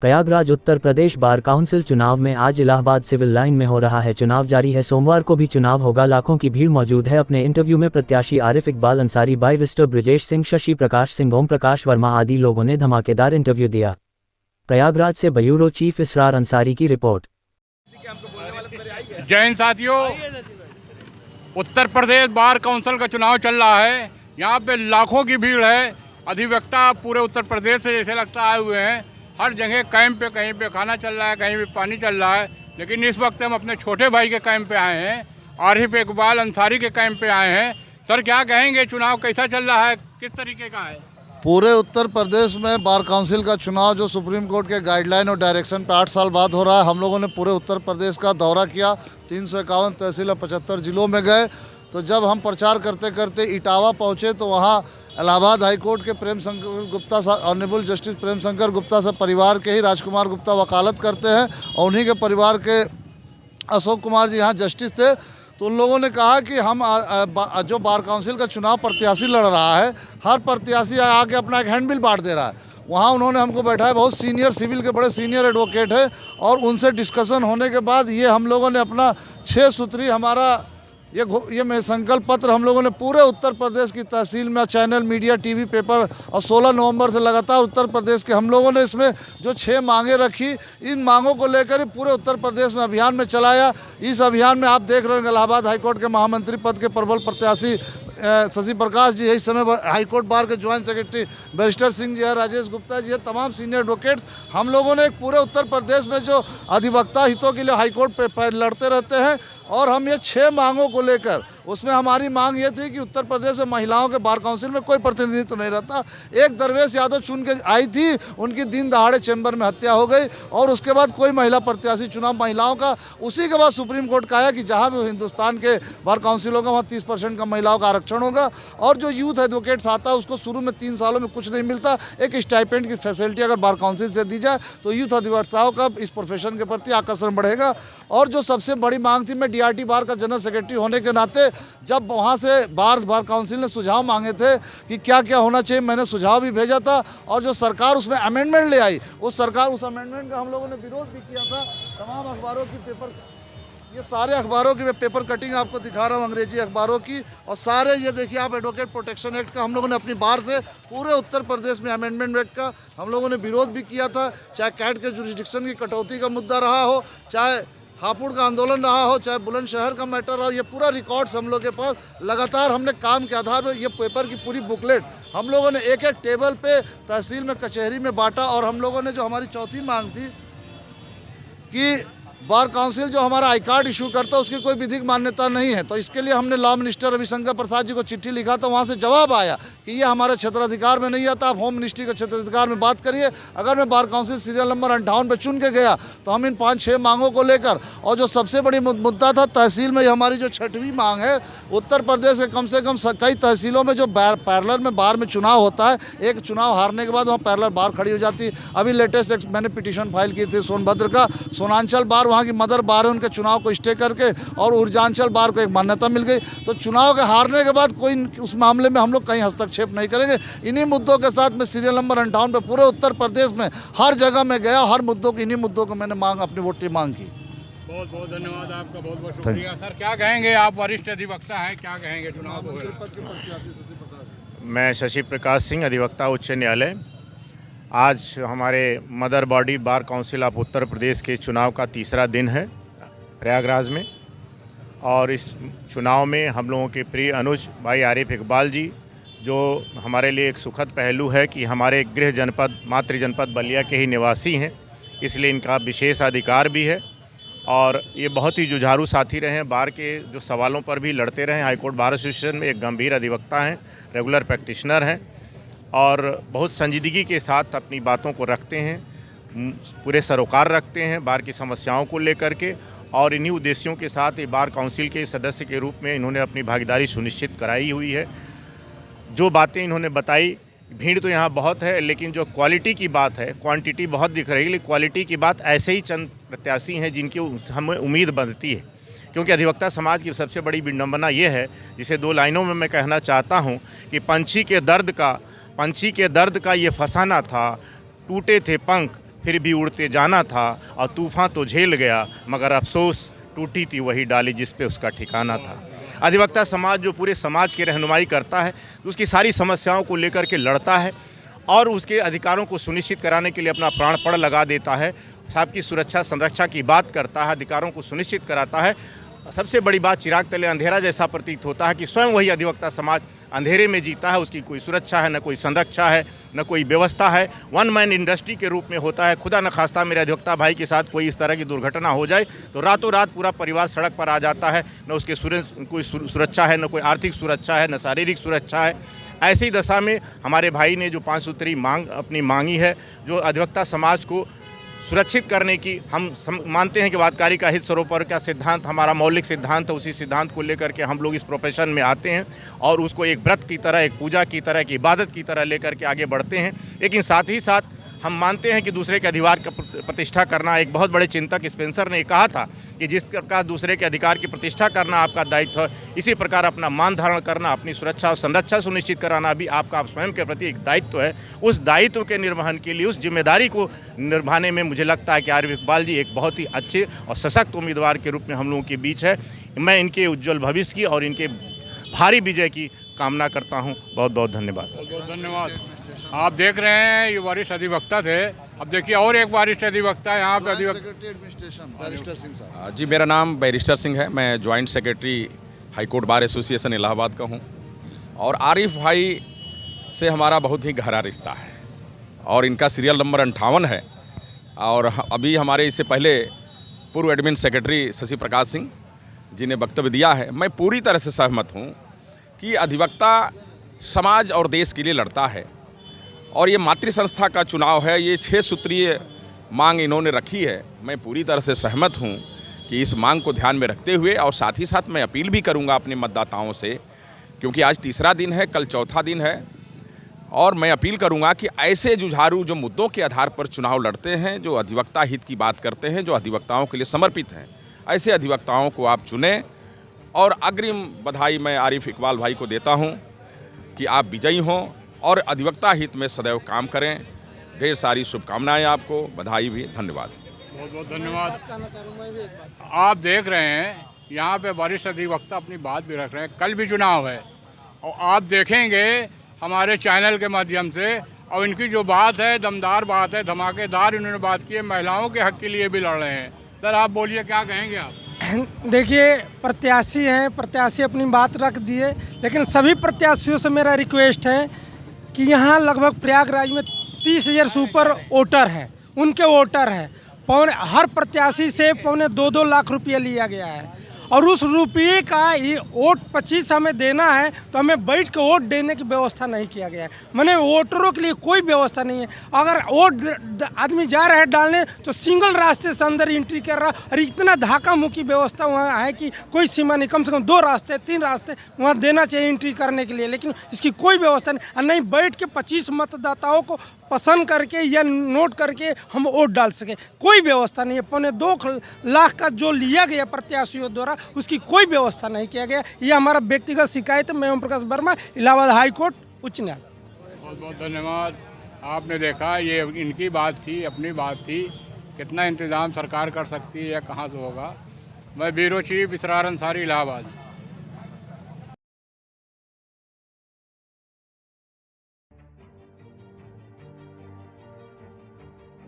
Prayagraj Uttar Pradesh bar council चुनाव में आज इलाहाबाद सिविल लाइन में हो रहा है। चुनाव जारी है, सोमवार को भी चुनाव होगा। लाखों की भीड़ मौजूद है। अपने इंटरव्यू में प्रत्याशी आरिफ इकबाल अंसारी, बैरिस्टर ब्रिजेश सिंह, शशि प्रकाश सिंह, ओम प्रकाश वर्मा आदि लोगों ने धमाकेदार इंटरव्यू दिया। प्रयागराज से ब्यूरो चीफ इसरार अंसारी की रिपोर्ट। जय हिंद साथियों, उत्तर प्रदेश बार काउंसिल का चुनाव चल रहा है। यहाँ पे लाखों की भीड़ है। अधिवक्ता पूरे उत्तर प्रदेश से जैसे लगता आए हुए हैं। हर जगह कैंप पे, कहीं पे खाना चल रहा है, कहीं पे पानी चल रहा है। लेकिन इस वक्त हम अपने छोटे भाई के कैंप पे आए हैं, आरिफ इकबाल अंसारी के कैंप पे आए हैं। सर, क्या कहेंगे, चुनाव कैसा चल रहा है, किस तरीके का है? पूरे उत्तर प्रदेश में बार काउंसिल का चुनाव जो सुप्रीम कोर्ट के गाइडलाइन और डायरेक्शन पे 8 साल बाद हो रहा है। हम लोगों ने पूरे उत्तर प्रदेश का दौरा किया, 351 तहसील और 75 जिलों में गए। तो जब हम प्रचार करते करते इटावा पहुँचे तो वहाँ इलाहाबाद हाई कोर्ट के प्रेम शंकर गुप्ता, ऑनरेबल जस्टिस प्रेम शंकर गुप्ता से परिवार के ही राजकुमार गुप्ता वकालत करते हैं, और उन्हीं के परिवार के अशोक कुमार जी यहाँ जस्टिस थे। तो उन लोगों ने कहा कि हम जो बार काउंसिल का चुनाव प्रत्याशी लड़ रहा है, हर प्रत्याशी आके अपना एक हैंडबिल बांट दे रहा है। वहाँ उन्होंने हमको बैठाया, बहुत सीनियर सिविल के बड़े सीनियर एडवोकेट है, और उनसे डिस्कशन होने के बाद ये हम लोगों ने अपना 6 सूत्री हमारा ये मैं संकल्प पत्र हम लोगों ने पूरे उत्तर प्रदेश की तहसील में, चैनल, मीडिया, टीवी, पेपर, और 16 नवंबर से लगातार उत्तर प्रदेश के हम लोगों ने इसमें जो 6 मांगें रखी, इन मांगों को लेकर ही पूरे उत्तर प्रदेश में अभियान में चलाया। इस अभियान में आप देख रहे हैं इलाहाबाद हाईकोर्ट के महामंत्री पद के प्रबल प्रत्याशी शशि प्रकाश जी है, इस समय हाईकोर्ट बार के joint secretary barrister Singh ji है, राजेश गुप्ता जी है, तमाम सीनियर एडवोकेट्स। हम लोगों ने एक पूरे उत्तर प्रदेश में जो अधिवक्ता हितों के लिए हाईकोर्ट पे लड़ते रहते हैं, और हम ये 6 मांगों को लेकर, उसमें हमारी मांग ये थी कि उत्तर प्रदेश में महिलाओं के बार काउंसिल में कोई प्रतिनिधित्व नहीं रहता। एक दरवेश यादव चुन के आई थी, उनकी दिन दहाड़े चैम्बर में हत्या हो गई, और उसके बाद कोई महिला प्रत्याशी चुनाव महिलाओं का। उसी के बाद सुप्रीम कोर्ट का आया कि जहाँ भी हिंदुस्तान के बार काउंसिल होगा वहाँ 30% का महिलाओं का आरक्षण होगा, और जो यूथ एडवोकेट्स आता है उसको शुरू में 3 सालों में कुछ नहीं मिलता। एक स्टाइपेंड की फैसिलिटी अगर बार काउंसिल से दी जाए तो यूथ अधिवक्ताओं का इस प्रोफेशन के प्रति आकर्षण बढ़ेगा। और जो सबसे बड़ी मांग थी, मैं DRT बार का जनरल सेक्रेटरी होने के नाते जब वहाँ से बार काउंसिल ने सुझाव मांगे थे कि क्या क्या होना चाहिए, मैंने सुझाव भी भेजा था, और जो सरकार उसमें अमेंडमेंट ले आई, उस अमेंडमेंट का हम लोगों ने विरोध भी किया था। तमाम अखबारों की पेपर, ये सारे अखबारों की मैं पेपर कटिंग आपको दिखा रहा हूँ, अंग्रेजी अखबारों की, और सारे ये देखिए आप, एडवोकेट प्रोटेक्शन एक्ट का हम लोगों ने अपनी बार से पूरे उत्तर प्रदेश में अमेंडमेंट एक्ट का हम लोगों ने विरोध भी किया था। चाहे कैट के जुरिडिक्शन की कटौती का मुद्दा रहा हो, चाहे हापुड़ का आंदोलन रहा हो, चाहे बुलंदशहर का मैटर रहा हो, ये पूरा रिकॉर्ड्स हम लोग के पास लगातार हमने काम के आधार पर ये पेपर की पूरी बुकलेट हम लोगों ने एक एक टेबल पे तहसील में, कचहरी में बांटा। और हम लोगों ने जो हमारी चौथी मांग थी कि बार काउंसिल जो हमारा आई कार्ड इशू करता है उसकी कोई विधिक मान्यता नहीं है, तो इसके लिए हमने लॉ मिनिस्टर रविशंकर प्रसाद जी को चिट्ठी लिखा था। वहाँ से जवाब आया कि ये हमारे क्षेत्राधिकार में नहीं आता, आप होम मिनिस्ट्री के क्षेत्राधिकार में बात करिए। अगर मैं बार काउंसिल सीरियल नंबर 58 पे चुन के गया तो हम इन 5-6 मांगों को लेकर, और जो सबसे बड़ी मुद्दा था तहसील में, हमारी जो 6वीं मांग है, उत्तर प्रदेश के कम से कम कई तहसीलों में जो पैरेलल में बार में चुनाव होता है, एक चुनाव हारने के बाद वहाँ पैरेलल बार खड़ी हो जाती है। अभी लेटेस्ट मैंने पिटीशन फाइल की थी सोनभद्र का, सोनांचल बार वहाँ की मदर बार है, उनके चुनाव को स्टे करके, और ऊर्जांचल बार को एक मान्यता मिल गई। तो चुनाव के हारने के बाद कोई उस मामले में हम लोग कहीं हस्तक्षेप नहीं करेंगे। इन्हीं मुद्दों के साथ मैं सीरियल नंबर 58 पे पूरे उत्तर प्रदेश में हर जगह में गया, हर मुद्दों की, इन्हीं मुद्दों को मैंने अपनी वोट की मांग की। बहुत बहुत धन्यवाद आपका, बहुत बहुत शुक्रिया। सर, क्या कहेंगे, आप वरिष्ठ अधिवक्ता हैं, क्या कहेंगे चुनाव? मैं शशि प्रकाश सिंह, अधिवक्ता उच्च न्यायालय। आज हमारे mother body bar council of Uttar Pradesh के चुनाव का तीसरा दिन है प्रयागराज में, और इस चुनाव में हम लोगों के प्रिय अनुज भाई आरिफ इकबाल जी, जो हमारे लिए एक सुखद पहलू है कि हमारे गृह जनपद, मातृ जनपद बलिया के ही निवासी हैं, इसलिए इनका विशेष अधिकार भी है। और ये बहुत ही जुझारू साथी रहे हैं, बार के जो सवालों पर भी लड़ते रहे। हाईकोर्ट बार एसोसिएशन में एक गंभीर अधिवक्ता हैं, रेगुलर प्रैक्टिशनर हैं, और बहुत संजीदगी के साथ अपनी बातों को रखते हैं, पूरे सरोकार रखते हैं बार की समस्याओं को लेकर के, और इन्हीं उद्देश्यों के साथ ये बार काउंसिल के सदस्य के रूप में इन्होंने अपनी भागीदारी सुनिश्चित कराई हुई है। जो बातें इन्होंने बताई, भीड़ तो यहाँ बहुत है, लेकिन जो क्वालिटी की बात है, क्वांटिटी बहुत दिख रही है, लेकिन क्वालिटी की बात ऐसे ही चंद प्रत्याशी हैं जिनकी हमें उम्मीद बनती है। क्योंकि अधिवक्ता समाज की सबसे बड़ी विडंबना ये है, जिसे 2 लाइनों में मैं कहना चाहता हूँ कि पंछी के दर्द का ये फसाना था, टूटे थे पंख फिर भी उड़ते जाना था और तूफान तो झेल गया, मगर अफसोस टूटी थी वही डाली जिस पे उसका ठिकाना था। अधिवक्ता समाज जो पूरे समाज की रहनुमाई करता है, उसकी सारी समस्याओं को लेकर के लड़ता है और उसके अधिकारों को सुनिश्चित कराने के लिए अपना प्राण पण लगा देता है, सबकी सुरक्षा संरक्षा की बात करता है, अधिकारों को सुनिश्चित कराता है। सबसे बड़ी बात, चिराग तले अंधेरा जैसा प्रतीत होता है कि स्वयं वही अधिवक्ता समाज अंधेरे में जीता है, उसकी कोई सुरक्षा है, न कोई संरक्षा है, न कोई व्यवस्था है, वन मैन इंडस्ट्री के रूप में होता है। खुदा न खास्ता मेरे अधिवक्ता भाई के साथ कोई इस तरह की दुर्घटना हो जाए तो रातों रात पूरा परिवार सड़क पर आ जाता है, न उसके कोई सुरक्षा है, न कोई आर्थिक सुरक्षा है, न शारीरिक सुरक्षा है। ऐसी दशा में हमारे भाई ने जो 5 सूत्री मांग अपनी मांगी है, जो अधिवक्ता समाज को सुरक्षित करने की, हम मानते हैं कि वादकारी का हित सर्वोपरि का सिद्धांत हमारा मौलिक सिद्धांत है। उसी सिद्धांत को लेकर के हम लोग इस प्रोफेशन में आते हैं और उसको एक व्रत की तरह, एक पूजा की तरह, एक इबादत की तरह लेकर के आगे बढ़ते हैं। लेकिन साथ ही साथ हम मानते हैं कि दूसरे के अधिकार का प्रतिष्ठा करना, एक बहुत बड़े चिंतक स्पेंसर ने कहा था कि जिस प्रकार दूसरे के अधिकार की प्रतिष्ठा करना आपका दायित्व है, इसी प्रकार अपना मान धारण करना, अपनी सुरक्षा और संरक्षा सुनिश्चित कराना भी आपका स्वयं के प्रति एक दायित्व है। उस दायित्व के निर्वहन के लिए, उस जिम्मेदारी को निभाने में मुझे लगता है कि आरिफ इकबाल जी एक बहुत ही अच्छे और सशक्त उम्मीदवार के रूप में हम लोगों के बीच है। मैं इनके उज्ज्वल भविष्य की और इनके भारी विजय की कामना करता हूँ। बहुत बहुत धन्यवाद। बहुत बहुत धन्यवाद। आप देख रहे हैं ये वरिष्ठ अधिवक्ता थे। अब देखिए और एक वरिष्ठ अधिवक्ता है यहाँ पे, बैरिस्टर सिंह साहब। जी, मेरा नाम बैरिस्टर सिंह है। मैं joint secretary high court bar association Allahabad का हूँ और आरिफ भाई से हमारा बहुत ही गहरा रिश्ता है और इनका सीरियल नंबर 58 है। और अभी हमारे इससे पहले पूर्व एडमिन सेक्रेटरी शशि प्रकाश सिंह जी ने वक्तव्य दिया है। मैं पूरी तरह से सहमत हूँ कि अधिवक्ता समाज और देश के लिए लड़ता है और ये मातृ संस्था का चुनाव है, ये 6 सूत्रीय मांग इन्होंने रखी है। मैं पूरी तरह से सहमत हूँ कि इस मांग को ध्यान में रखते हुए, और साथ ही साथ मैं अपील भी करूँगा अपने मतदाताओं से, क्योंकि आज तीसरा दिन है, कल चौथा दिन है, और मैं अपील करूँगा कि ऐसे जुझारू जो मुद्दों के आधार पर चुनाव लड़ते हैं, जो अधिवक्ता हित की बात करते हैं, जो अधिवक्ताओं के लिए समर्पित हैं, ऐसे अधिवक्ताओं को आप चुनें। और अग्रिम बधाई मैं आरिफ इकबाल भाई को देता हूं कि आप विजयी हों और अधिवक्ता हित में सदैव काम करें। ढेर सारी शुभकामनाएं आपको, बधाई भी, धन्यवाद। बहुत बहुत धन्यवाद। आप देख रहे हैं यहाँ पे वरिष्ठ अधिवक्ता अपनी बात भी रख रहे हैं। कल भी चुनाव है और आप देखेंगे हमारे चैनल के माध्यम से, और इनकी जो बात है दमदार बात है, धमाकेदार इन्होंने बात की है। महिलाओं के हक के लिए भी लड़ रहे हैं। सर आप बोलिए, क्या कहेंगे आप? देखिए, प्रत्याशी हैं, प्रत्याशी अपनी बात रख दिए, लेकिन सभी प्रत्याशियों से मेरा रिक्वेस्ट है कि यहाँ लगभग प्रयागराज में 30,000 से ऊपर वोटर हैं, उनके वोटर हैं। हर प्रत्याशी से 2.25 लाख रुपया लिया गया है और उस रुपये का ये वोट 25 हमें देना है, तो हमें बैठ के वोट देने की व्यवस्था नहीं किया गया है। मैंने वोटरों के लिए कोई व्यवस्था नहीं है। अगर वोट आदमी जा रहा है डालने तो सिंगल रास्ते से अंदर एंट्री कर रहा, और इतना धक्का मुक्की व्यवस्था वहाँ है कि कोई सीमा नहीं। कम से कम 2 रास्ते 3 रास्ते वहाँ देना चाहिए एंट्री करने के लिए, लेकिन इसकी कोई व्यवस्था नहीं। और नहीं बैठ के 25 मतदाताओं को पसंद करके या नोट करके हम वोट डाल सके, कोई व्यवस्था नहीं है। 2.25 लाख का जो लिया गया प्रत्याशियों द्वारा, उसकी कोई व्यवस्था नहीं किया गया। ये हमारा व्यक्तिगत शिकायत है। मैं ओम प्रकाश वर्मा, इलाहाबाद हाई कोर्ट उच्च न्यायालय। बहुत बहुत धन्यवाद। आपने देखा, ये इनकी बात थी, अपनी बात थी। कितना इंतज़ाम सरकार कर सकती है या कहाँ से होगा। मैं ब्यूरो चीफ इसरार अंसारी, इलाहाबाद।